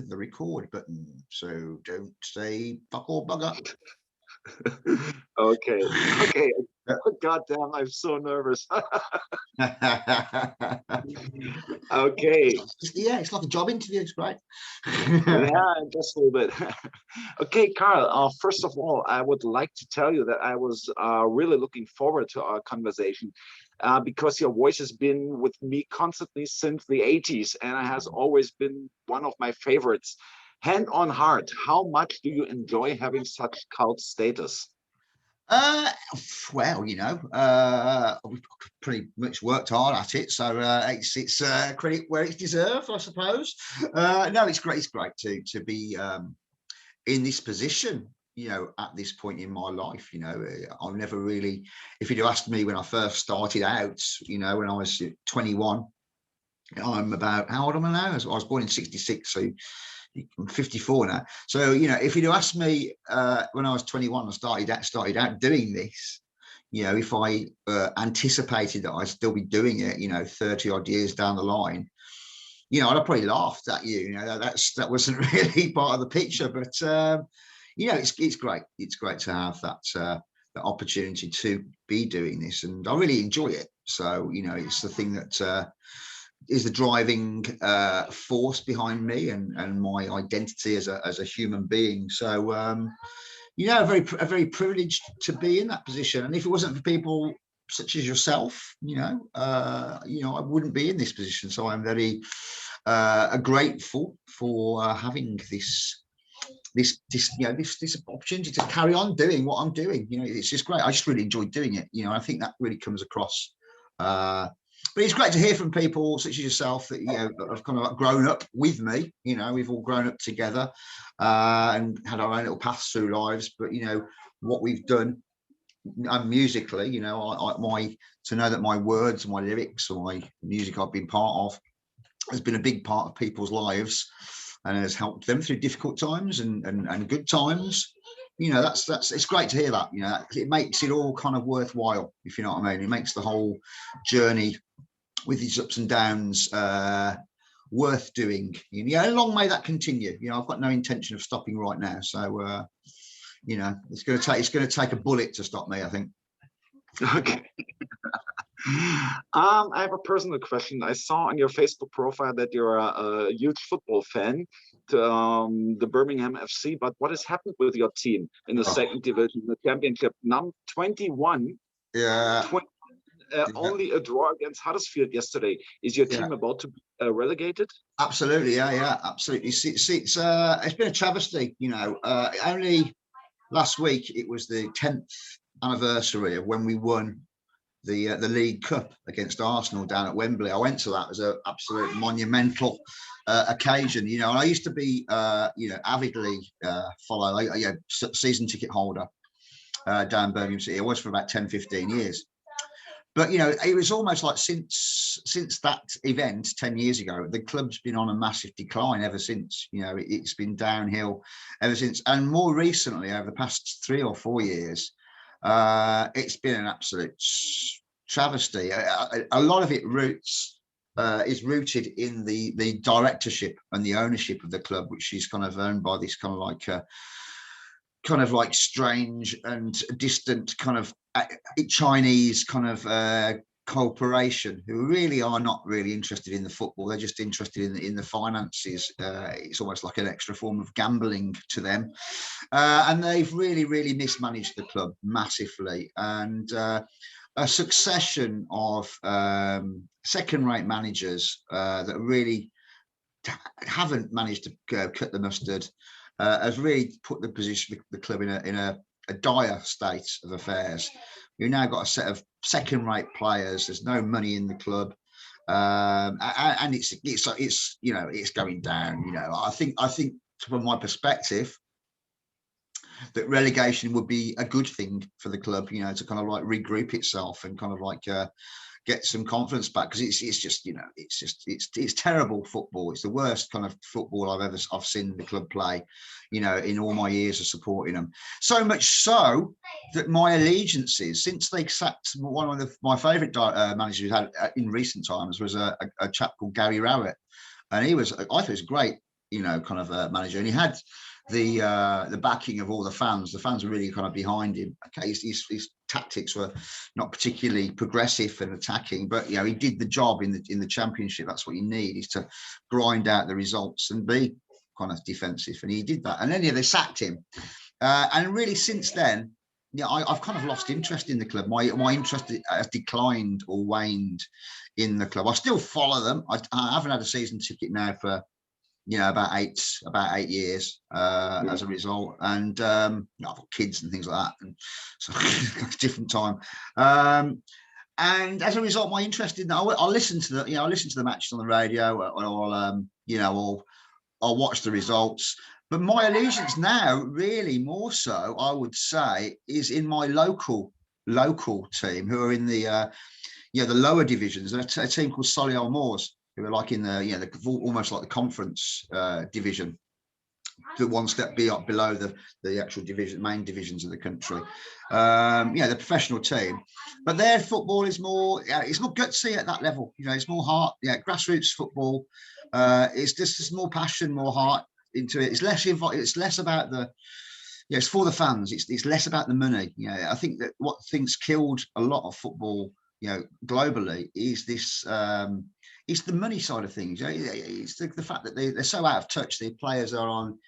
the record button, so don't say fuck or bugger. Okay, okay. God damn, I'm so nervous. Okay, Yeah, it's like a job interview. It's great. yeah, just a little bit. Okay, Karl, first of all, I would like to tell you that I was really looking forward to our conversation because your voice has been with me constantly since the 80s and it has always been one of my favorites. Hand on heart, how much do you enjoy having such cult status? Uh, well, we've pretty much worked hard at it, so it's credit where it's deserved, I suppose. No, it's great. It's great to be in this position. At this point in my life, I've never really. If you'd asked me when I first started out, when I was 21, I'm about how old am I now? I was born in '66, so I'm 54 now. So, if you'd asked me when I was 21, I started out doing this, if I anticipated that I'd still be doing it, 30 odd years down the line, I'd have probably laughed at you. That wasn't really part of the picture, but it's great. It's great to have that opportunity to be doing this, and I really enjoy it. So, it's the thing that is the driving force behind me and my identity as a human being. So, very privileged to be in that position. And if it wasn't for people such as yourself, I wouldn't be in this position. So I'm very grateful for having this opportunity to carry on doing what I'm doing. It's just great. I just really enjoy doing it. I think that really comes across. But it's great to hear from people such as yourself that have kind of grown up with me. We've all grown up together and had our own little paths through lives. But what we've done musically, to know that my words, my lyrics, or my music I've been part of has been a big part of people's lives and has helped them through difficult times and good times. It's great to hear that. It makes it all kind of worthwhile, if you know what I mean. It makes the whole journey with these ups and downs worth doing. Long may that continue. I've got no intention of stopping right now. So it's going to take a bullet to stop me, I think. Okay. I have a personal question. I saw on your Facebook profile that you're a huge football fan to the Birmingham FC, but what has happened with your team in the second division, the championship? Number 21. Yeah. 20, only a draw against Huddersfield yesterday. Is your team about to be relegated? Absolutely, yeah, absolutely. It's been a travesty. Only last week it was the 10th anniversary of when we won the League Cup against Arsenal down at Wembley. I went to that as an absolute monumental occasion. And I used to be avidly follow season ticket holder down Birmingham City. I was for about 10-15 years. But it was almost like since that event 10 years ago, the club's been on a massive decline ever since. It's been downhill ever since. And more recently, over the past 3 or 4 years, it's been an absolute travesty. A lot of it is rooted in the directorship and the ownership of the club, which is kind of owned by this kind of like strange and distant kind of Chinese kind of corporation who really are not really interested in the football. They're just interested in the finances. It's almost like an extra form of gambling to them. And they've really, really mismanaged the club massively. And a succession of second-rate managers that really haven't managed to cut the mustard has really put the club in a dire state of affairs. We've now got a set of second-rate players. There's no money in the club, and it's going down. I think from my perspective, that relegation would be a good thing for the club. To kind of like regroup itself and kind of like get some confidence back, because it's terrible football. It's the worst kind of football I've seen the club play, in all my years of supporting them. So much so that my allegiances, since they sacked one of my favourite managers we've had in recent times, was a chap called Gary Rowett, and I thought he was great. you know, kind of manager, and he had the backing of all the fans. The fans were really kind of behind him. Okay, his tactics were not particularly progressive and attacking, but you know, he did the job in the championship. That's what you need, is to grind out the results and be kind of defensive, and he did that. And then they sacked him, and really since then, yeah, I've kind of lost interest in the club. My interest has declined or waned in the club. I still follow them. I haven't had a season ticket now for, you know, about eight years as a result, and I've got kids and things like that, and so it's a different time. And as a result, my interest in that, I'll listen to the matches on the radio, or I'll watch the results. But my allegiance now, really more so, I would say, is in my local team, who are in the lower divisions. A team called Solihull Moors, who are like in the almost like the conference division, the one step below the actual main divisions of the country. The professional team, but their football is more, it's more gutsy at that level. You know, it's more heart, grassroots football. It's just more passion, more heart into it. It's less about the, it's for the fans. It's less about the money. I think that what things killed a lot of football, globally, is this. It's the money side of things. It's the fact that they're so out of touch. The players are on,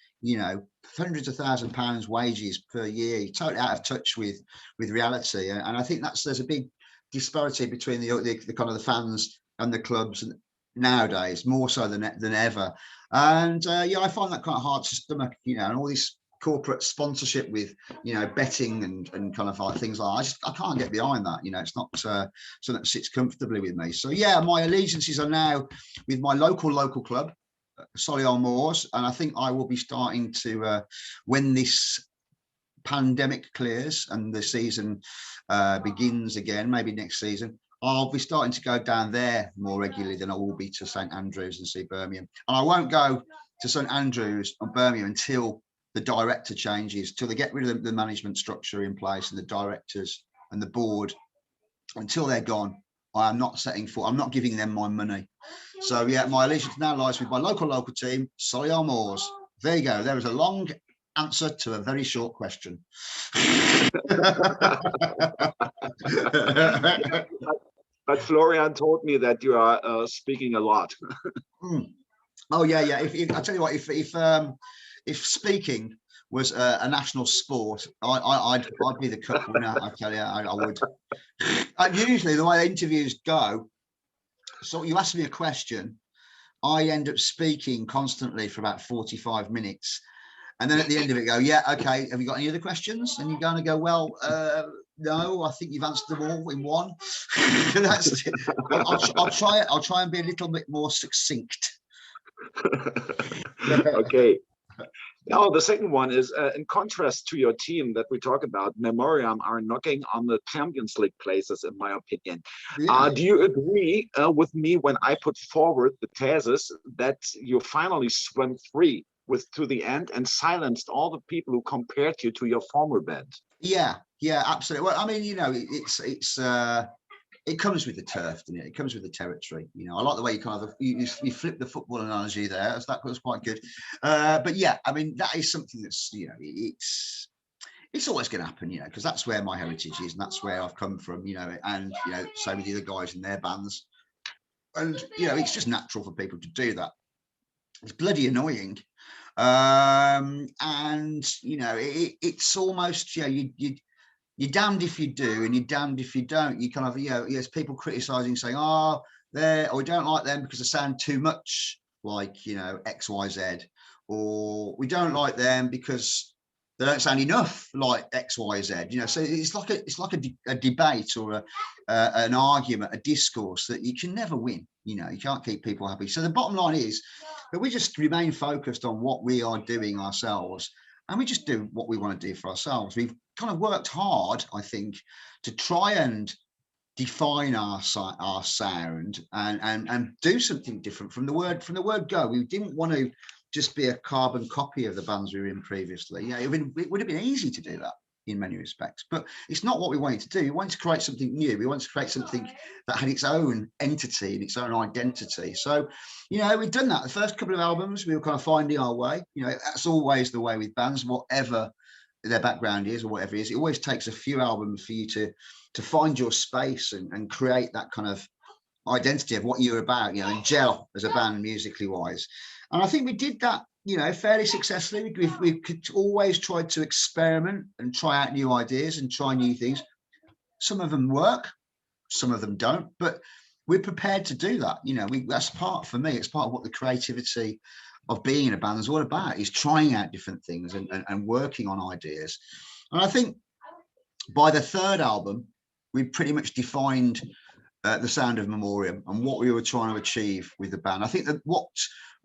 hundreds of £1,000s wages per year, totally out of touch with reality. And I think there's a big disparity between the kind of the fans and the clubs nowadays, more so than ever. And I find that kind of hard to stomach, and all this corporate sponsorship with betting and kind of like things like that. I can't get behind that. It's not something that sits comfortably with me. So my allegiances are now with my local club, Solihull Moors, and I think I will be starting to when this pandemic clears and the season begins again, maybe next season, I'll be starting to go down there more regularly than I will be to St Andrews and see Birmingham. And I won't go to St Andrews or Birmingham until the director changes, till they get rid of the management structure in place and the directors and the board. Until they're gone, I am not I'm not giving them my money. So my allegiance now lies with my local team, Solihull Moors. There you go. There is a long answer to a very short question. But Florian told me that you are speaking a lot. Oh yeah. If I tell you what, if speaking was a national sport, I'd be the cup winner. I tell you, I would. And usually the way interviews go, so you ask me a question, I end up speaking constantly for about 45 minutes. And then at the end of it, go, yeah, okay, have you got any other questions? And you're going to go, well, no, I think you've answered them all in one. I'll try and be a little bit more succinct. Okay. Now, the second one is, in contrast to your team that we talk about, MEMORIAM are knocking on the Champions League places, in my opinion. Yeah. Do you agree with me when I put forward the thesis that you finally swam free to the end and silenced all the people who compared you to your former band? Yeah, absolutely. Well, I mean, it comes with the turf, doesn't it? It comes with the territory. I like the way you kind of you flip the football analogy there. That was quite good. But yeah, I mean, that is something that's it's always going to happen, because that's where my heritage is and that's where I've come from, and so with the other guys in their bands, and it's just natural for people to do that. It's bloody annoying, and it's almost you're damned if you do and you're damned if you don't. You kind of, there's people criticizing, saying, we don't like them because they sound too much like, X, Y, Z, or we don't like them because they don't sound enough like X, Y, Z. So it's like a debate or an argument, a discourse that you can never win. You can't keep people happy. So the bottom line is that we just remain focused on what we are doing ourselves, and we just do what we want to do for ourselves. We've kind of worked hard, I think, to try and define our sound and do something different from the word go. We didn't want to just be a carbon copy of the bands we were in previously. It would have been easy to do that. in many respects, but it's not what we wanted to do. We wanted to create something new. We wanted to create something that had its own entity and its own identity. So, we've done that. The first couple of albums, we were kind of finding our way. That's always the way with bands, whatever their background is or whatever it is. It always takes a few albums for you to find your space and create that kind of identity of what you're about, and gel as a band musically wise. And I think we did that, fairly successfully. We could always try to experiment and try out new ideas and try new things. Some of them work, some of them don't, but we're prepared to do that. That's for me, it's part of what the creativity of being in a band is all about, is trying out different things and working on ideas. And I think by the third album, we pretty much defined the sound of Memoriam and what we were trying to achieve with the band. I think that what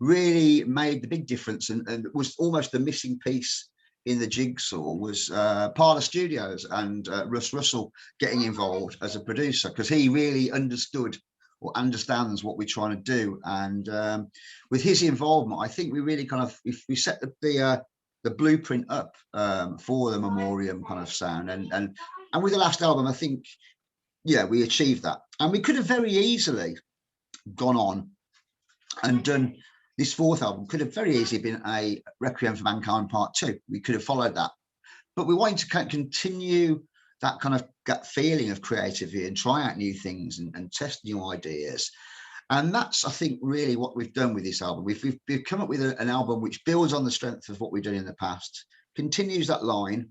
really made the big difference and was almost the missing piece in the jigsaw was Parlour Studios and Russ Russell getting involved as a producer, because he really understood or understands what we're trying to do. And with his involvement, I think we really kind of we set the blueprint up for the Memoriam kind of sound. And with the last album, I think, we achieved that. And we could have very easily gone on and done this fourth album, could have very easily been a Requiem for Mankind Part 2. We could have followed that. But we wanted to continue that kind of gut feeling of creativity and try out new things and test new ideas. And that's, I think, really what we've done with this album. We've come up with an album which builds on the strength of what we've done in the past, continues that line,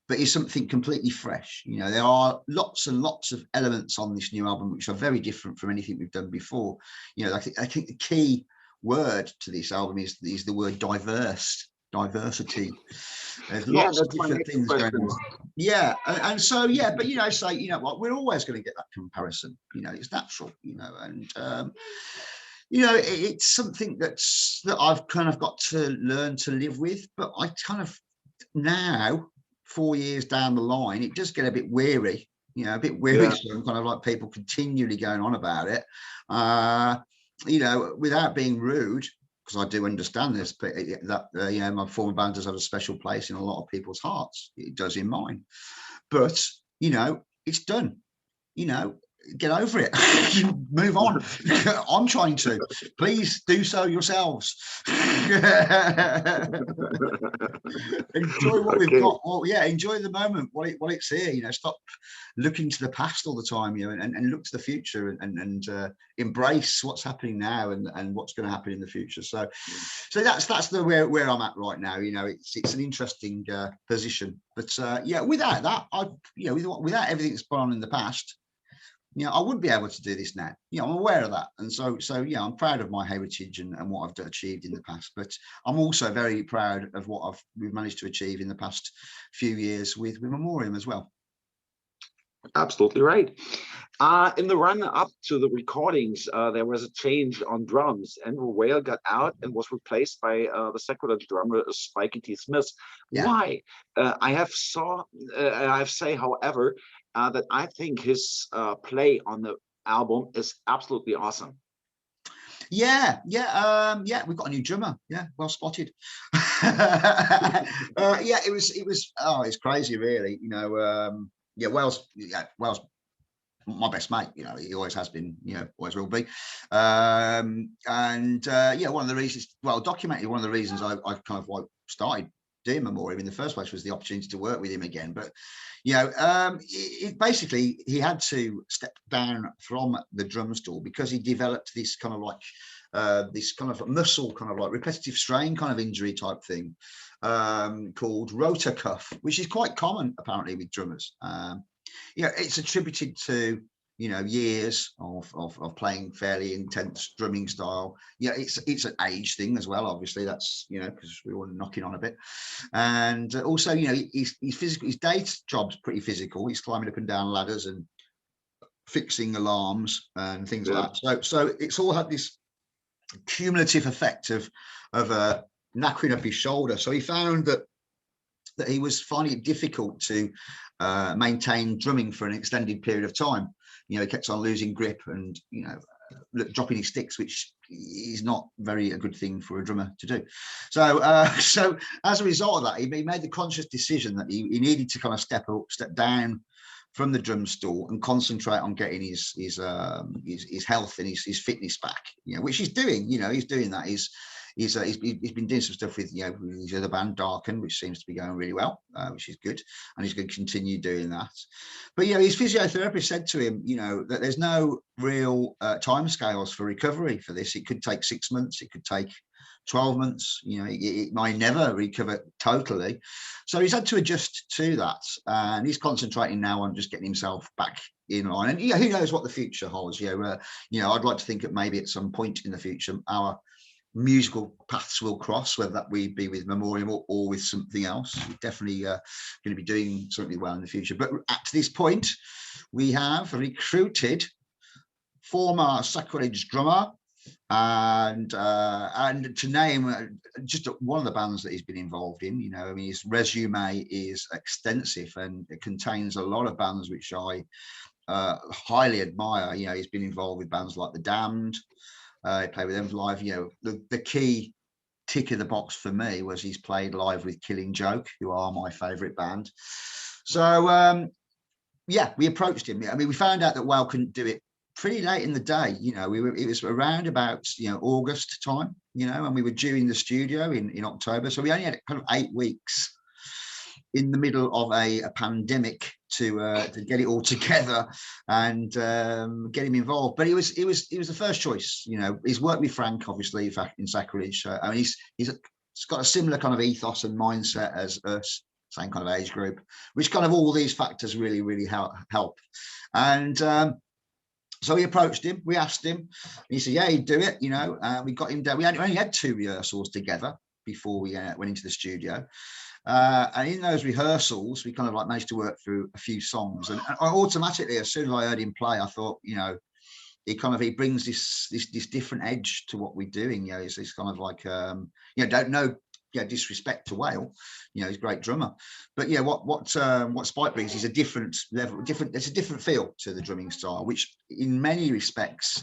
but is something completely fresh. There are lots and lots of elements on this new album which are very different from anything we've done before. I think the key word to this album is the word diversity. There's lots of different things going on. And so but say, what, we're always going to get that comparison. It's natural. And it's something that I've kind of got to learn to live with. But I kind of now, 4 years down the line, it does get a bit weary. A bit wearisome, kind of like people continually going on about it. Without being rude, because I do understand this, but that my former band does have a special place in a lot of people's hearts. It does in mine. But it's done. Get over it. Move on. I'm trying to. Please do so yourselves. Enjoy what we've got. Well, enjoy the moment while it's here. Stop looking to the past all the time, and look to the future and embrace what's happening now and what's going to happen in the future. So that's where I'm at right now. It's an interesting position, but without that, without everything that's gone on in the past, I wouldn't be able to do this now. I'm aware of that. And so I'm proud of my heritage and what I've achieved in the past, but I'm also very proud of what we've managed to achieve in the past few years with Memoriam as well. Absolutely right. In the run up to the recordings, there was a change on drums. Andrew Whale got out and was replaced by the secular drummer Spikey T. Smith. Yeah. Why? I have say, however, that I think his play on the album is absolutely awesome. We've got a new drummer. Well spotted. It's crazy, really. Wales my best mate. He always has been. Always will be. One of the reasons, documented one of the reasons I kind of started doing Memoriam in the first place was the opportunity to work with him again. But basically he had to step down from the drum stool because he developed this kind of muscle kind of like repetitive strain kind of injury type thing called rotor cuff, which is quite common apparently with drummers. It's attributed to years of playing fairly intense drumming style. It's an age thing as well, obviously. That's because we were knocking on a bit, and also he's physical. His day job's pretty physical. He's climbing up and down ladders and fixing alarms and things like that. So it's all had this cumulative effect of knackering up his shoulder. So he found that he was finding it difficult to maintain drumming for an extended period of time. He kept on losing grip and dropping his sticks, which is not a good thing for a drummer to do. So so as a result of that, he made the conscious decision that he needed to kind of step down from the drum stool and concentrate on getting his health and his fitness back, which he's doing. He's doing that. He's been doing some stuff with with his other band Darken, which seems to be going really well, which is good, and he's going to continue doing that. But his physiotherapist said to him, that there's no real timescales for recovery for this. It could take 6 months, it could take 12 months, it might never recover totally. So he's had to adjust to that, and he's concentrating now on just getting himself back in line. And who knows what the future holds. I'd like to think that maybe at some point in the future our musical paths will cross, whether that we be with Memoriam or with something else. We're definitely going to be doing something well in the future. But at this point, we have recruited former Sacrilege drummer, and to name just one of the bands that he's been involved in. His resume is extensive, and it contains a lot of bands which I highly admire. He's been involved with bands like The Damned. He played with them live. The key tick in the box for me was he's played live with Killing Joke, who are my favorite band. So we approached him. We found out that Whale couldn't do it pretty late in the day. It was around about August time, and we were due in the studio in October. So we only had kind of 8 weeks in the middle of a pandemic to get it all together and get him involved. But he was the first choice. He's worked with Frank, obviously, in Sacrilege. He's got a similar kind of ethos and mindset as us, same kind of age group, which kind of all these factors really help. And so we approached him, we asked him, and he said, yeah, he'd do it. We got him down. We only had 2 rehearsals together before we went into the studio. And in those rehearsals, we kind of managed to work through a few songs, and automatically, as soon as I heard him play, I thought, he brings this different edge to what we're doing. It's kind of don't know, disrespect to Whale, he's a great drummer, but what Spike brings is a different level, it's a different feel to the drumming style, which in many respects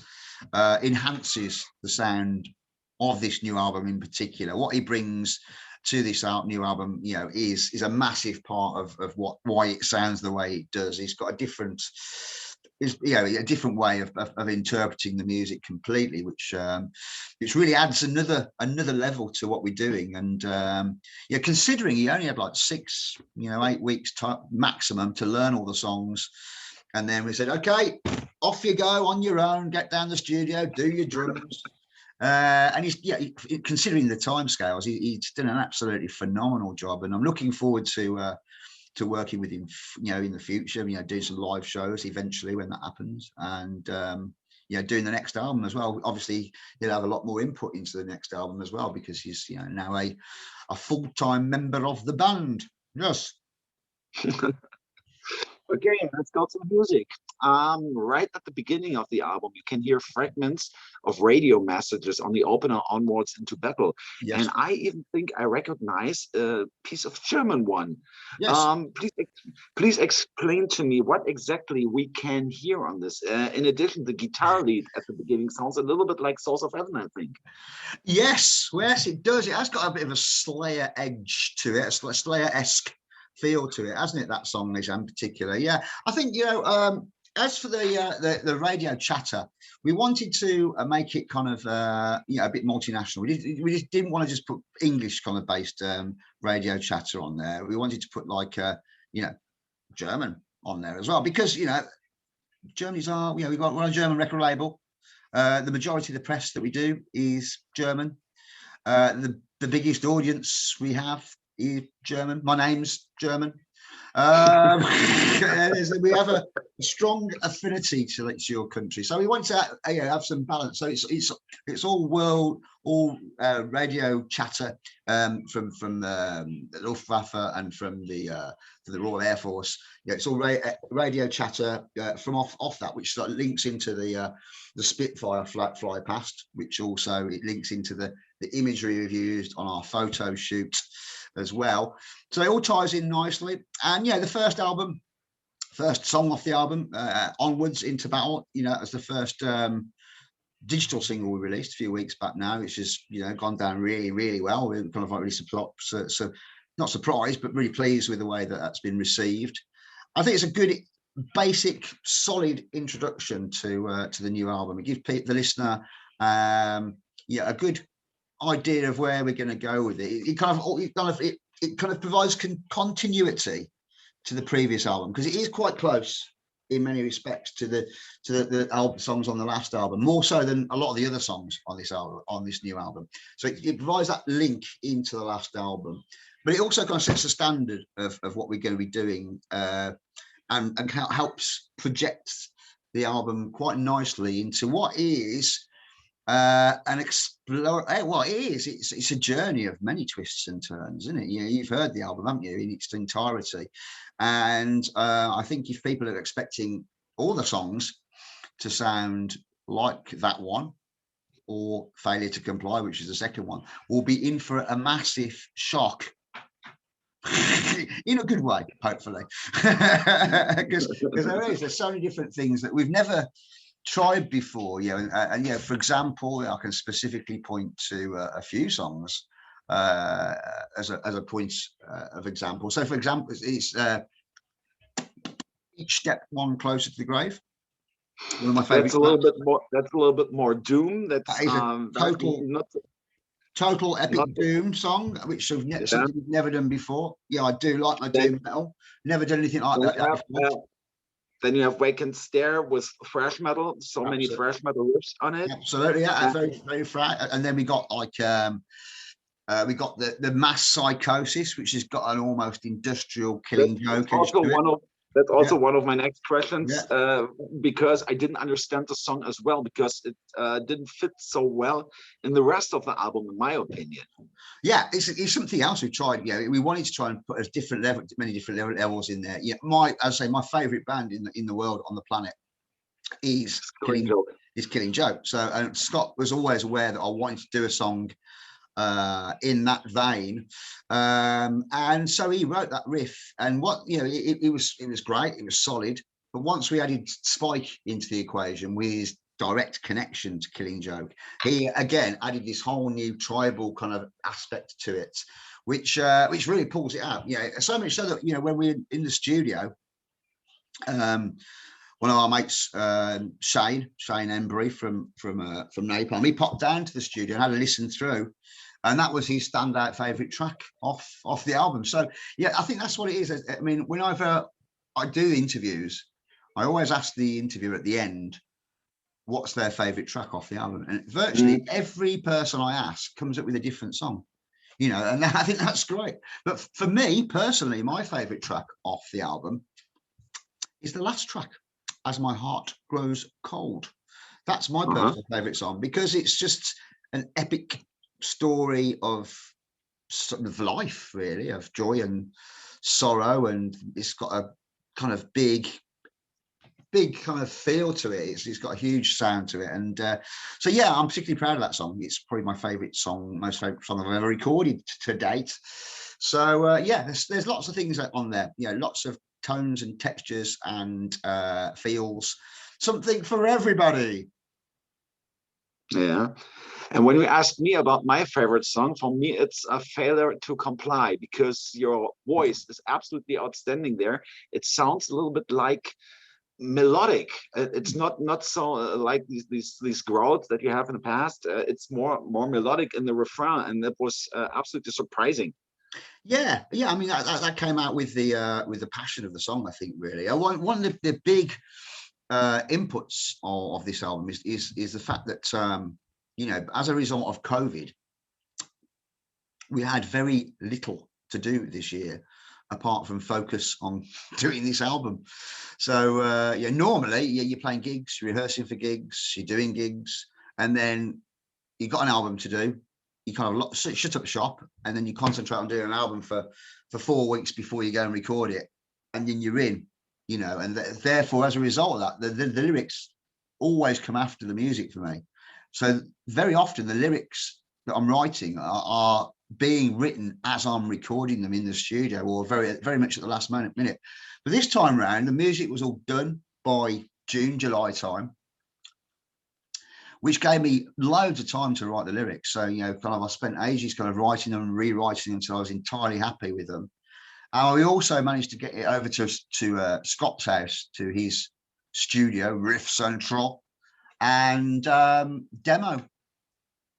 enhances the sound of this new album in particular. What he brings to this new album, is a massive part of why it sounds the way it does. He's got a different way of interpreting the music completely, which really adds another level to what we're doing. And considering he only had 8 weeks maximum to learn all the songs, and then we said, okay, off you go on your own, get down the studio, do your drums. And he's considering the timescales, he's done an absolutely phenomenal job, and I'm looking forward to working with him, in the future. Doing some live shows eventually when that happens, and doing the next album as well. Obviously, he'll have a lot more input into the next album as well, because he's now a full-time member of the band. Yes. Okay, let's go to the music. Right at the beginning of the album, you can hear fragments of radio messages on the opener onwards into battle. Yes. And I even think I recognize a piece of German one. Yes. Please explain to me what exactly we can hear on this. In addition, the guitar lead at the beginning sounds a little bit like Souls of Heaven, I think. Yes, it does. It has got a bit of a Slayer edge to it, a Slayer-esque feel to it, hasn't it? That song is in particular. Yeah, I think as for the radio chatter, we wanted to make it kind of a bit multinational. We just didn't want to just put English kind of based radio chatter on there. We wanted to put German on there as well, because Germany's we're on a German record label. The majority of the press that we do is German. The biggest audience we have is German. My name's German. We have a strong affinity to your country, so we want to have some balance. So it's all world, all radio chatter from the Luftwaffe and from the Royal Air Force. It's all radio chatter from off that, which links into the Spitfire fly past, which also it links into the imagery we've used on our photo shoot as well. So it all ties in nicely. And the first song off the album, Onwards into Battle, as the first digital single we released a few weeks back now, which has, you know, gone down really, really well. We're kind of like really so not surprised, but really pleased with the way that that's been received. I think it's a good, basic, solid introduction to the new album. It gives the listener, yeah, a good idea of where we're going to go with it. It kind of provides continuity to the previous album, because it is quite close in many respects to the album songs on the last album, more so than a lot of the other songs on this album, on this new album. So it provides that link into the last album, but it also kind of sets the standard of what we're going to be doing, and helps project the album quite nicely into what is an explore. Well, it's a journey of many twists and turns, isn't it? You know, you've heard the album, haven't you, in its entirety, and I think if people are expecting all the songs to sound like that one, or Failure to Comply, which is the second one, we'll be in for a massive shock. In a good way, hopefully, because there's so many different things that we've never tried before, you know, and yeah, for example, I can specifically point to a few songs as a point of example. So, for example, it's Each Step One Closer to the Grave. One of my favorite. That's a little bit more. That's a little bit more doom. That's that is a total epic doom song, which something we've never done before. Yeah, I do like my doom metal. Never done anything like that before. Then you have Wake and Stare with thrash metal. So many thrash metal riffs on it. Absolutely, yeah, very, very thrash. And then we got like we got the Mass Psychosis, which has got an almost industrial Killing Joke. That's also one of my next questions, because I didn't understand the song as well, because it didn't fit so well in the rest of the album, in my opinion. Yeah, it's something else we tried. Yeah, we wanted to try and put a different level, many different levels in there. Yeah, my favorite band in the world, on the planet, is Killing Joke. So Scott was always aware that I wanted to do a song in that vein, and so he wrote that riff, and it was great, it was solid, but once we added Spike into the equation with his direct connection to Killing Joke, he again added this whole new tribal kind of aspect to it, which really pulls it out. So much so that, when we're in the studio, one of our mates, Shane Embry from Napalm, he popped down to the studio and had a listen through, and that was his standout favorite track off the album. So yeah, I think that's what it is. I mean, whenever I do interviews, I always ask the interviewer at the end what's their favorite track off the album, and virtually every person I ask comes up with a different song, and I think that's great. But for me personally, my favorite track off the album is the last track, As My Heart Grows Cold. That's my personal favorite song, because it's just an epic story of sort of life, really, of joy and sorrow, and it's got a kind of big kind of feel to it. It's got a huge sound to it, and so yeah, I'm particularly proud of that song. It's probably my favorite song, most favorite song I've ever recorded to date. So yeah, there's lots of things on there, lots of tones and textures and feels, something for everybody. Yeah. And when you ask me about my favorite song, for me it's a Failure to Comply, because your voice is absolutely outstanding there. It sounds a little bit like melodic. It's not so like these growls that you have in the past. It's more melodic in the refrain, and that was absolutely surprising. Yeah. I mean, that came out with the passion of the song, I think. Really, one of the big inputs of this album is the fact that as a result of COVID, we had very little to do this year apart from focus on doing this album. So normally you're playing gigs, you're rehearsing for gigs, you're doing gigs, and then you've got an album to do. You kind of shut up shop, and then you concentrate on doing an album for 4 weeks before you go and record it, and then you're in, and therefore, as a result of that, the lyrics always come after the music for me. So very often the lyrics that I'm writing are being written as I'm recording them in the studio, or very, very much at the last minute. But this time around, the music was all done by June, July time. which gave me loads of time to write the lyrics. So, you know, kind of I spent ages kind of writing them and rewriting them until I was entirely happy with them. We also managed to get it over to Scott's house, to his studio, Riff Central, and demo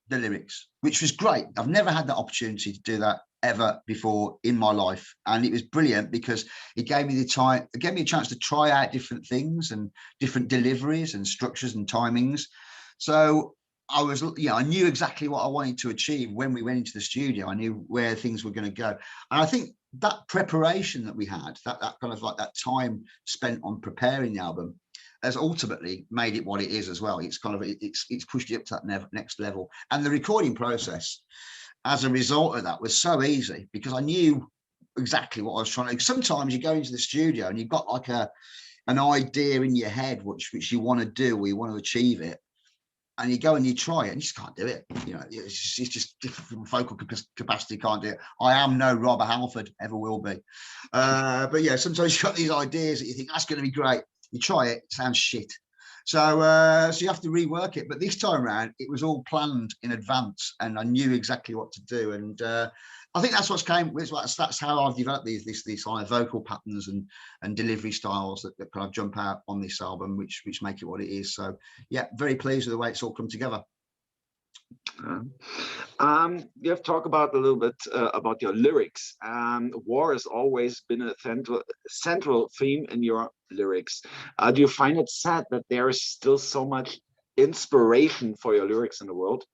the lyrics, which was great. I've never had that opportunity to do that ever before in my life, and it was brilliant because it gave me the time, it gave me a chance to try out different things and different deliveries and structures and timings. So I was, you know, I knew exactly what I wanted to achieve when we went into the studio. I knew where things were going to go, and I think that preparation that we had, that kind of like that time spent on preparing the album, has ultimately made it what it is as well. It's kind of it's pushed it up to that next level, and the recording process as a result of that was so easy because I knew exactly what I was trying to. Sometimes you go into the studio and you've got like an idea in your head which you want to do or you want to achieve it, and you go and you try it and you just can't do it. You know, it's just vocal capacity, can't do it. I am no Robert Halford, ever will be. But yeah, sometimes you've got these ideas that you think that's going to be great. You try it, it sounds shit. So you have to rework it. But this time around, it was all planned in advance, and I knew exactly what to do. And I think that's what's came. That's how I've developed these kind of vocal patterns and delivery styles that kind of jump out on this album, which make it what it is. So yeah, very pleased with the way it's all come together. You have talked about a little bit about your lyrics. War has always been a central theme in your lyrics. Do you find it sad that there is still so much inspiration for your lyrics in the world?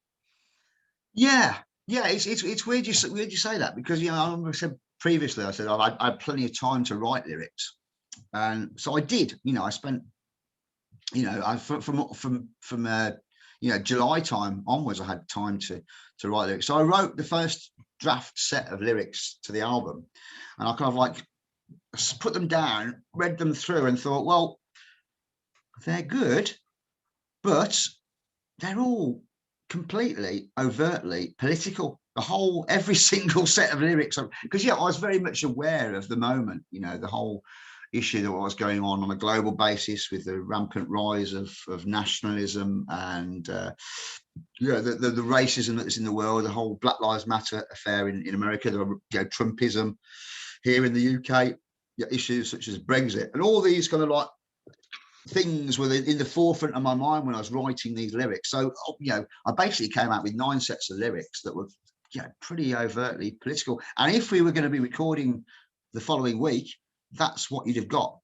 Yeah, it's weird you say that, because, you know, I said previously, I said I had plenty of time to write lyrics, and so I did. You know, I spent, you know, from you know, July time onwards, I had time to write lyrics. So I wrote the first draft set of lyrics to the album, and I kind of like put them down, read them through, and thought, well, they're good, but they're all completely overtly political. Every single set of lyrics, because yeah, I was very much aware of the moment, you know, the whole issue that was going on a global basis with the rampant rise of nationalism and you know, the racism that's in the world, the whole Black Lives Matter affair in America, the, you know, Trumpism here in the UK, you know, issues such as Brexit, and all these kind of like things were in the forefront of my mind when I was writing these lyrics. So, you know, I basically came out with 9 sets of lyrics that were, you know, pretty overtly political. And if we were going to be recording the following week, that's what you'd have got,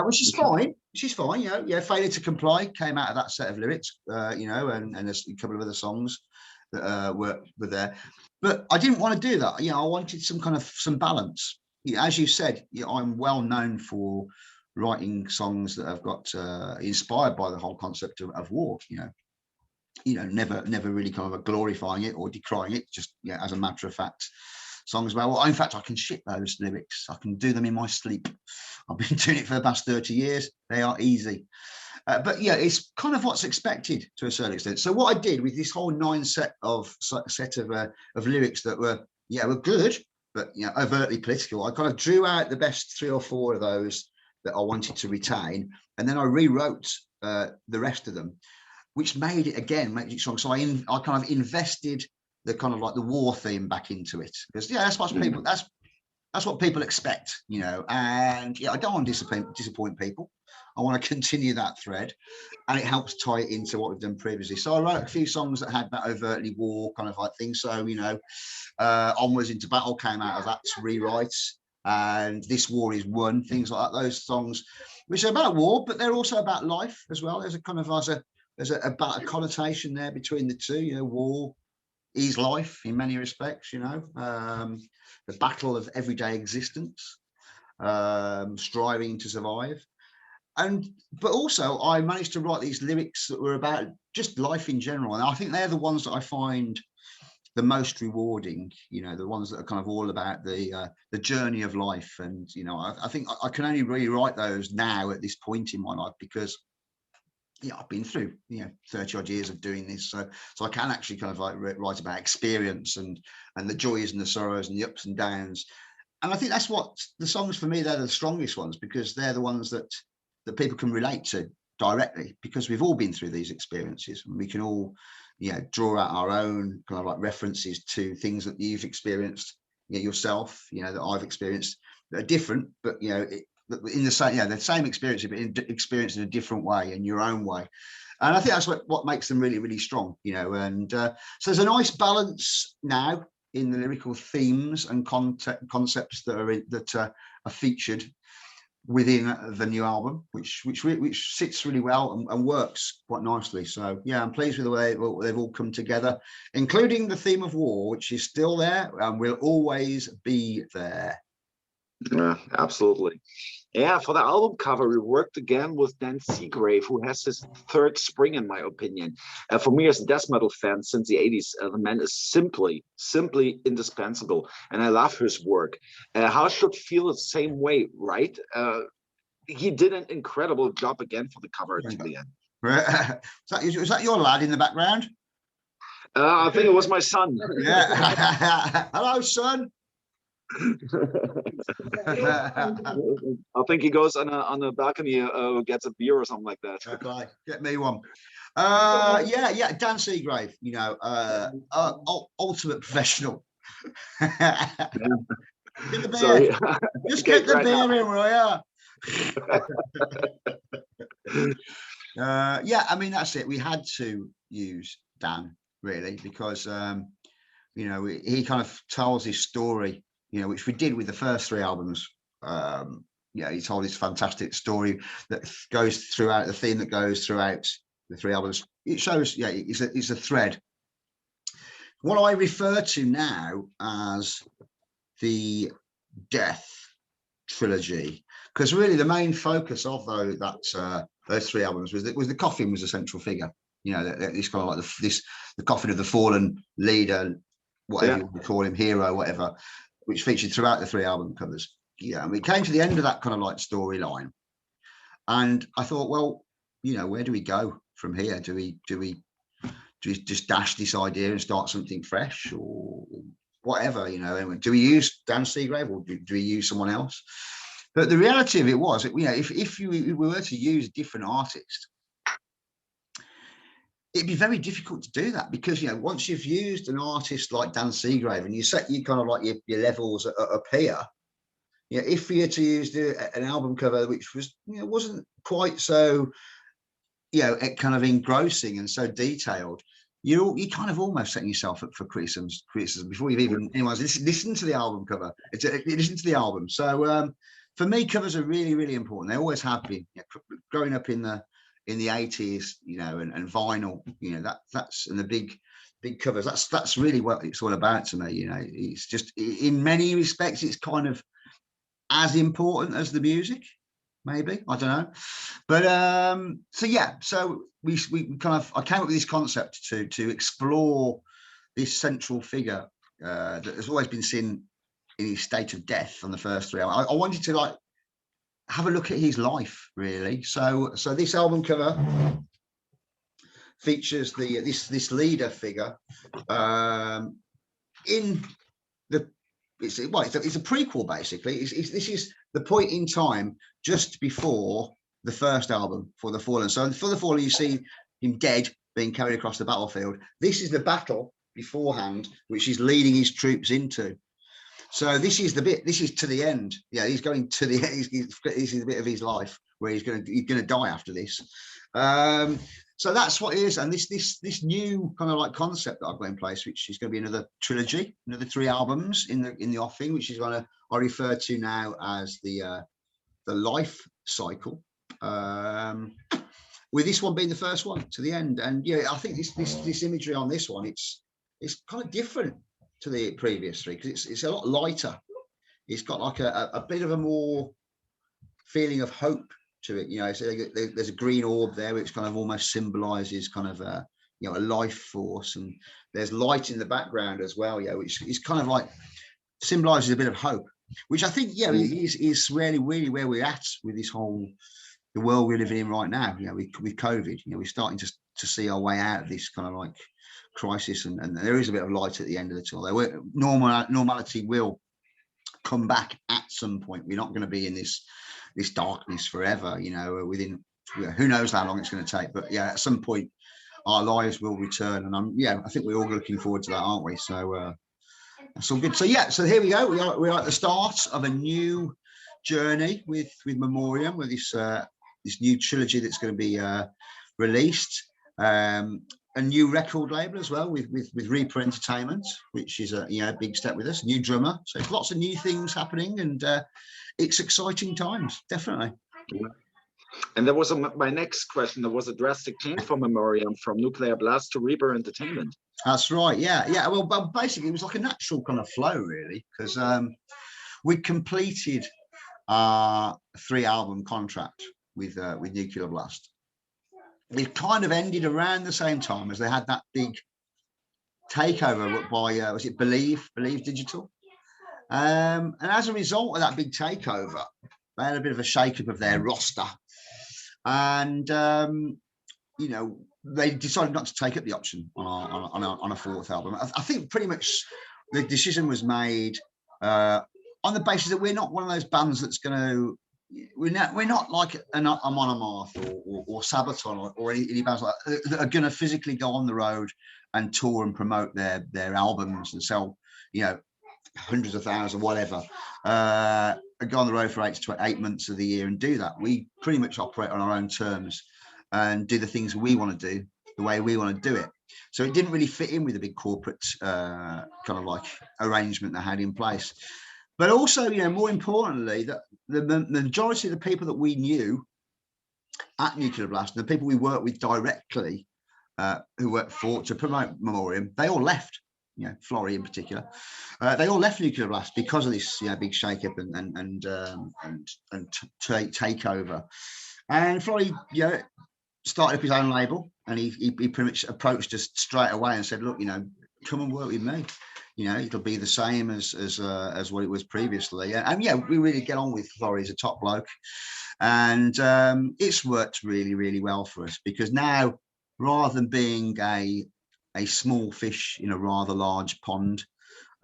which is fine. You know, yeah, Failure to Comply came out of that set of lyrics, you know, and there's a couple of other songs that were there. But I didn't want to do that. You know, I wanted some balance. You know, as you said, you know, I'm well known for writing songs that have got inspired by the whole concept of war. You know, never really kind of glorifying it or decrying it. Just, yeah, as a matter of fact, songs about, well, in fact, I can ship those lyrics. I can do them in my sleep. I've been doing it for the past 30 years. They are easy. But yeah, it's kind of what's expected to a certain extent. So what I did with this whole 9 set of lyrics that were good, but, you know, overtly political, I kind of drew out the best 3 or 4 of those that I wanted to retain, and then I rewrote the rest of them, which made it strong. So I kind of invested the kind of like the war theme back into it, because yeah, that's what people expect, you know. And yeah, I don't want to disappoint people. I want to continue that thread, and it helps tie it into what we've done previously. So I wrote a few songs that had that overtly war kind of like thing. So, you know, Onwards Into Battle came out of that rewrites, and This War Is Won, things like that. Those songs, which are about war, but they're also about life as well. There's a kind of about a connotation there between the two. You know, war is life in many respects. You know, the battle of everyday existence, striving to survive. But also I managed to write these lyrics that were about just life in general, and I think they're the ones that I find the most rewarding, you know, the ones that are kind of all about the journey of life. And, you know, I think I can only rewrite those now at this point in my life, because, yeah, I've been through, you know, 30 odd years of doing this, so I can actually kind of like write about experience and the joys and the sorrows and the ups and downs. And I think that's what the songs for me, they're the strongest ones, because they're the ones that people can relate to. directly, because we've all been through these experiences, and we can all, you know, draw out our own kind of like references to things that you've experienced, you know, yourself, you know, that I've experienced, that are different, but you know, in the same, yeah, the same experience, but experienced in a different way, in your own way. And I think that's what makes them really, really strong, you know. And so there's a nice balance now in the lyrical themes and concepts that are featured within the new album, which sits really well and works quite nicely. So yeah, I'm pleased with the way they've all come together, including the theme of war, which is still there and will always be there. Yeah, absolutely. Yeah, for the album cover, we worked again with Dan Seagrave, who has his third spring, in my opinion. For me, as a death metal fan since the 80s, the man is simply indispensable, and I love his work. How should feel the same way, right? He did an incredible job again for the cover to the end. Was that your lad in the background? I think it was my son. Yeah. Hello, son. I think he goes on a balcony, gets a beer or something like that. Okay, get me one. Yeah, Dan Seagrave, you know, ultimate professional. Get the beer. Sorry. Just get the beer in, will you? Yeah, I mean, that's it. We had to use Dan, really, because you know, he kind of tells his story, you know, which we did with the first three albums. Yeah, he told this fantastic story that goes throughout, the theme that goes throughout the three albums. It shows, yeah, it's a thread. What I refer to now as the Death trilogy, because really the main focus of those three albums was the coffin was a central figure. You know, this kind of like the coffin of the fallen leader, whatever you want to call him, hero, whatever, which featured throughout the three album covers. Yeah, and we came to the end of that kind of like storyline, and I thought, well, you know, where do we go from here? Do we just dash this idea and start something fresh, or whatever, you know? Do we use Dan Seagrave, or do we use someone else? But the reality of it was, you know, if we were to use a different artist, it'd be very difficult to do that, because, you know, once you've used an artist like Dan Seagrave and you set you kind of like your levels up here, you know, if you had to use an album cover which was, you know, wasn't quite so, you know, kind of engrossing and so detailed, you kind of almost setting yourself up for criticism before you've even anyone's listened to the album cover. Listen to the album. So for me, covers are really, really important. They always have been. You know, growing up in the 80s, you know, and vinyl, you know, that's and the big covers. That's really what it's all about to me. You know, it's just, in many respects, it's kind of as important as the music, maybe, I don't know. But so yeah, so we kind of, I came up with this concept to explore this central figure that has always been seen in his state of death on the first three albums. I wanted to like have a look at his life, really. So this album cover features this leader figure in the it's a prequel, basically. This is the point in time just before the first album, For the Fallen. So for the Fallen, you see him dead, being carried across the battlefield. This is the battle beforehand, which he's leading his troops into. So this is the bit. This is to the end. Yeah, he's going to the. This is a bit of his life where he's going to die after this. So that's what it is. And this new kind of like concept that I've got in place, which is going to be another trilogy, another 3 albums in the offing, which is I refer to now as the life cycle. With this one being the first one to the end. And yeah, I think this imagery on this one, it's kind of different to the previous 3, because it's a lot lighter. It's got like a bit of a more feeling of hope to it. You know, so there's a green orb there, which kind of almost symbolizes kind of a life force, and there's light in the background as well, yeah, which is kind of like symbolizes a bit of hope, which I think, yeah, is really where we're at with this whole the world we're living in right now. You know, with COVID, you know, we're starting to see our way out of this kind of like crisis, and there is a bit of light at the end of the tunnel. Normality will come back at some point. We're not going to be in this darkness forever, you know, within yeah, who knows how long it's going to take, but yeah, at some point our lives will return, and I think we're all looking forward to that, aren't we? So that's all good. So yeah, so here we go. We are at the start of a new journey with MEMORIAM, with this new trilogy that's going to be released. A new record label as well with Reaper Entertainment, which is a big step with us. New drummer, so lots of new things happening, and it's exciting times, definitely. And there was my next question. There was a drastic change for MEMORIAM from Nuclear Blast to Reaper Entertainment. That's right. Yeah. Well, basically, it was like a natural kind of flow, really, because we completed our 3-album contract with Nuclear Blast. It kind of ended around the same time as they had that big takeover by was it Believe Digital, and as a result of that big takeover, they had a bit of a shake-up of their roster, and they decided not to take up the option on a 4th album. I think pretty much the decision was made on the basis that we're not one of those bands that's going to. We're not like a Monomath or Sabaton or any bands like that are going to physically go on the road and tour and promote their albums and sell, hundreds of thousands, whatever, and go on the road for 8 months of the year and do that. We pretty much operate on our own terms and do the things we want to do the way we want to do it. So it didn't really fit in with the big corporate kind of like arrangement they had in place. But also, more importantly, that the majority of the people that we knew at Nuclear Blast, the people we worked with directly, who worked to promote MEMORIAM, they all left. Florrie in particular, they all left Nuclear Blast because of this big shake-up and takeover. And Florrie, started up his own label, and he pretty much approached us straight away and said, "Look, come and work with me. It'll be the same as what it was previously." And we really get on with Florrie. He's a top bloke, and it's worked really, really well for us, because now, rather than being a small fish in a rather large pond,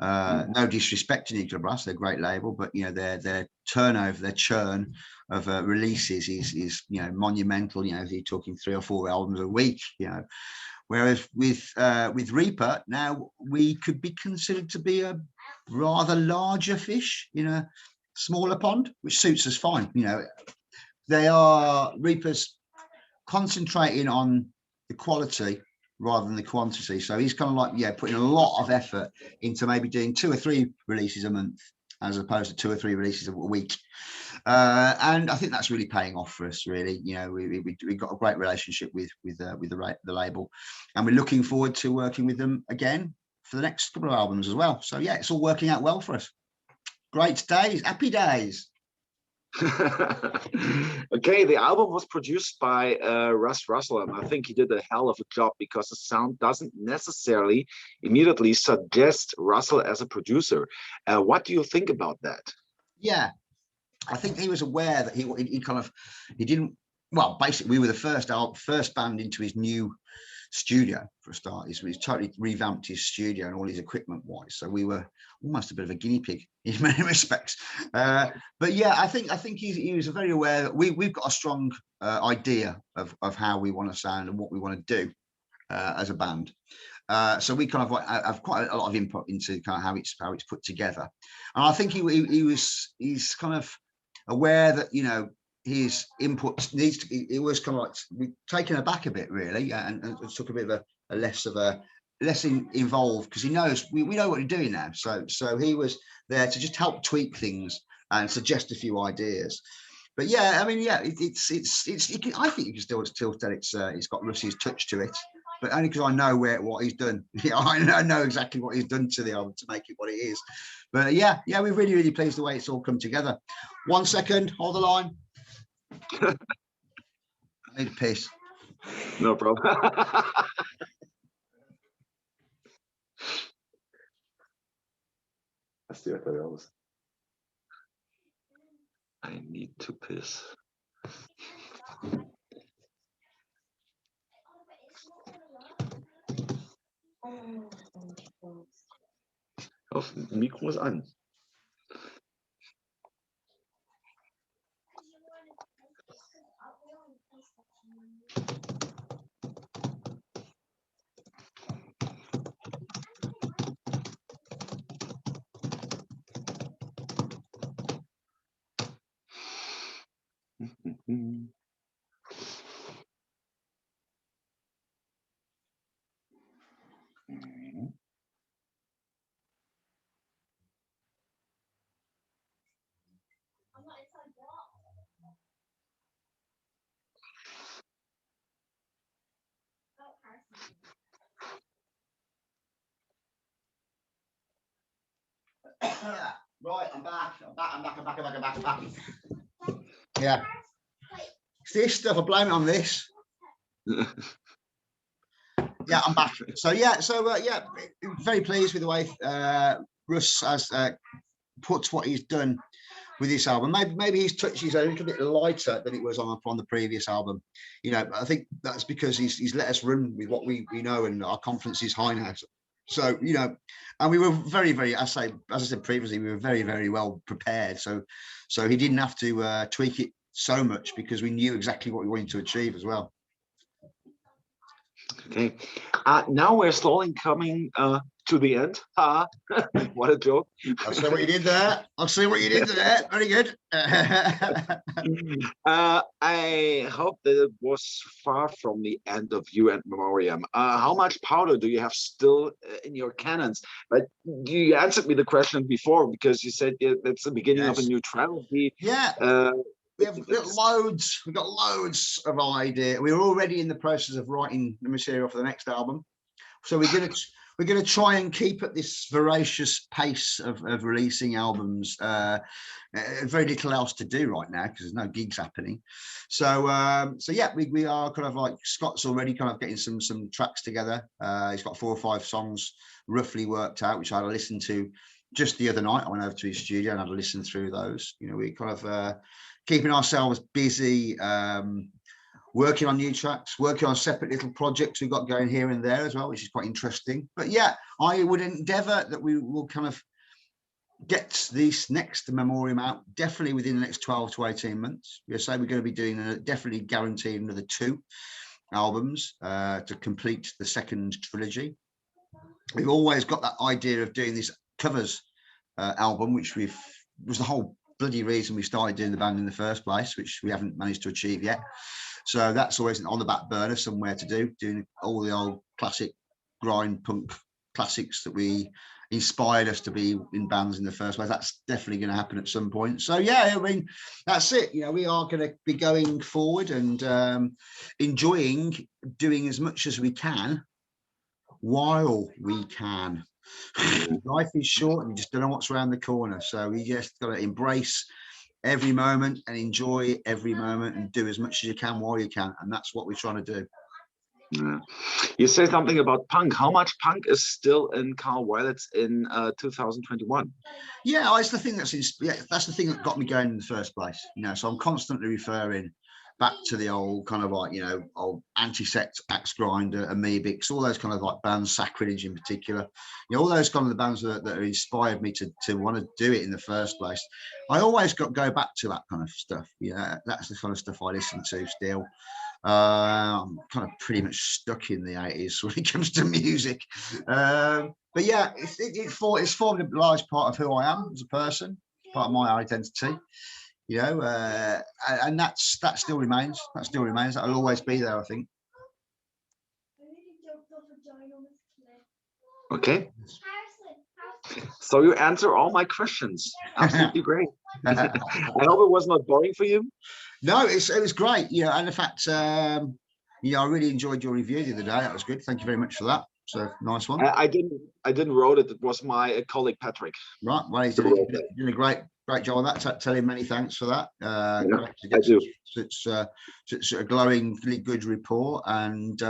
no disrespect to Nuclear Blast, they're a great label, but their turnover, their churn of releases is monumental. You're talking 3 or 4 albums a week. Whereas with Reaper, now we could be considered to be a rather larger fish in a smaller pond, which suits us fine. Reaper's concentrating on the quality rather than the quantity. So he's kind of like, putting a lot of effort into maybe doing 2 or 3 releases a month, as opposed to 2 or 3 releases a week. And I think that's really paying off for us, really. We've got a great relationship with the label, and we're looking forward to working with them again for the next couple of albums as well. So yeah, it's all working out well for us. Great days, happy days. Okay, the album was produced by Russ Russell, and I think he did a hell of a job, because the sound doesn't necessarily immediately suggest Russell as a producer. What do you think about that? Yeah, I think he was aware that he didn't. Well, basically, we were the first band into his new studio for a start. He's totally revamped his studio and all his equipment wise. So we were almost a bit of a guinea pig in many respects. But yeah, I think he was very aware that we've got a strong idea of how we want to sound and what we want to do as a band. So we kind of have quite a lot of input into kind of how it's put together. And I think he's kind of aware that his input needs to be. It was kind of like we've taken aback a bit, really, and took a bit of a less involved, because he knows we know what we're doing now. So he was there to just help tweak things and suggest a few ideas. But yeah, I mean, yeah, I think you can still tell it's got Russ's touch to it, but only because I know what he's done. I know exactly what he's done to the album to make it what it is. But yeah, we're really, really pleased the way it's all come together. 1 second, hold the line. I need a piss. No problem. I need to piss. Das Mikro ist an. Mm. Right, I'm back. I'm back. Yeah. It's this stuff. I blame it on this. Yeah, I'm back. So yeah, yeah, very pleased with the way Russ has put what he's done with this album. Maybe his touch is a little bit lighter than it was on the previous album. You know, I think that's because he's let us run with what we know, and our confidence is high now. So, you know, and we were very, very, as I said previously, we were very, very well prepared. So he didn't have to tweak it so much because we knew exactly what we wanted to achieve as well. Okay, now we're slowly coming to the end. What a joke. I'll see what you did there. I'll see what you did there. Very good. I hope that it was far from the end of you and Memoriam. How much powder do you have still in your cannons? But you answered me the question before, because you said that's the beginning of a new trilogy. Yeah. We have loads. We've got loads of ideas. We're already in the process of writing the material for the next album. So we're going to try and keep at this voracious pace of releasing albums. Very little else to do right now because there's no gigs happening. So yeah, we are kind of like, Scott's already kind of getting some tracks together. He's got 4 or 5 songs roughly worked out, which I had to listen to just the other night. I went over to his studio and had to listen through those. You know, we kind of keeping ourselves busy. Working on new tracks, working on separate little projects we've got going here and there as well, which is quite interesting. But yeah, I would endeavour that we will kind of get this next Memoriam out definitely within the next 12 to 18 months. We say we're going to be doing definitely guaranteed another 2 albums to complete the second trilogy. We've always got that idea of doing this covers album, which was the whole bloody reason we started doing the band in the first place, which we haven't managed to achieve yet. So that's always on the back burner somewhere to do, doing all the old classic grind punk classics that we inspired us to be in bands in the first place. That's definitely going to happen at some point. So yeah, I mean, that's it. You know, we are going to be going forward and enjoying doing as much as we can while we can. Life is short and you just don't know what's around the corner. So we just got to embrace every moment and enjoy every moment and do as much as you can while you can. And that's what we're trying to do. Yeah. You say something about punk. How much punk is still in Karl Willetts in 2021? Yeah, it's the thing that's the thing that got me going in the first place. You know, so I'm constantly referring back to the old kind of like, you know, old Anti-Sect, Axe Grinder, Amoebics, all those kind of like bands, Sacrilege in particular. You know, all those kind of the bands that inspired me to want to do it in the first place. I always go back to that kind of stuff. You know, that's the kind of stuff I listen to still. I'm kind of pretty much stuck in the 80s when it comes to music. But yeah, it's formed a large part of who I am as a person, part of my identity. You know, and that still remains. That still remains. That'll always be there, I think. Okay. So you answer all my questions. Absolutely great. I hope it was not boring for you. No, it was great. You know, and in fact, you know, I really enjoyed your review the other day. That was good. Thank you very much for that. So nice one. I didn't wrote it. It was my colleague Patrick. Right. Well, he's doing a great job on that. Tell him many thanks for that. Yeah, I do. It's a glowingly good report, and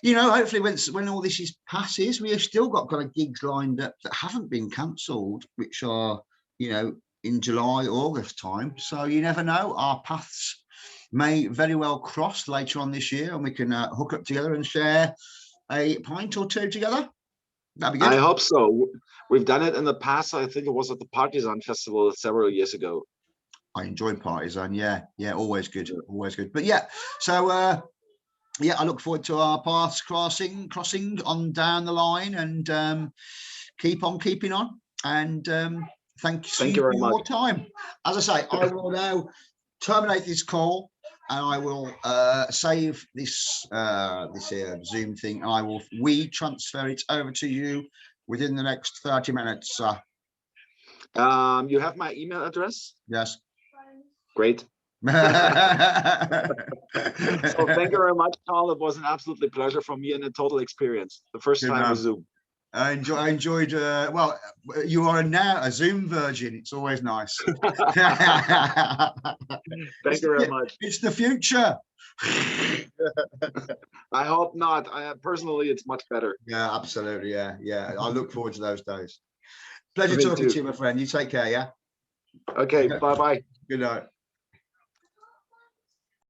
you know, hopefully when all this passes, we have still got kind of gigs lined up that haven't been cancelled, which are, you know, in July, August time. So you never know. Our paths may very well cross later on this year, and we can hook up together and share a pint or 2 together. That'd be good. I hope so. We've done it in the past. I think it was at the Partisan Festival several years ago. I enjoyed Partisan. Yeah, always good, always good. But yeah, so yeah, I look forward to our paths crossing on down the line, and keep on keeping on. And thank you very for much. your time. As I say, I will now terminate this call, and I will save this Zoom thing. And I will transfer it over to you within the next 30 minutes. You have my email address? Yes. Great. So thank you very much, Karl. It was an absolutely pleasure for me and a total experience. The first time with Zoom. I enjoyed. Well, you are now a Zoom virgin. It's always nice. Thank you very much. It's the future. I hope not. Personally, it's much better. Yeah, absolutely. Yeah. I look forward to those days. Pleasure talking to you, my friend. You take care. Yeah. Okay. Bye-bye. Good night.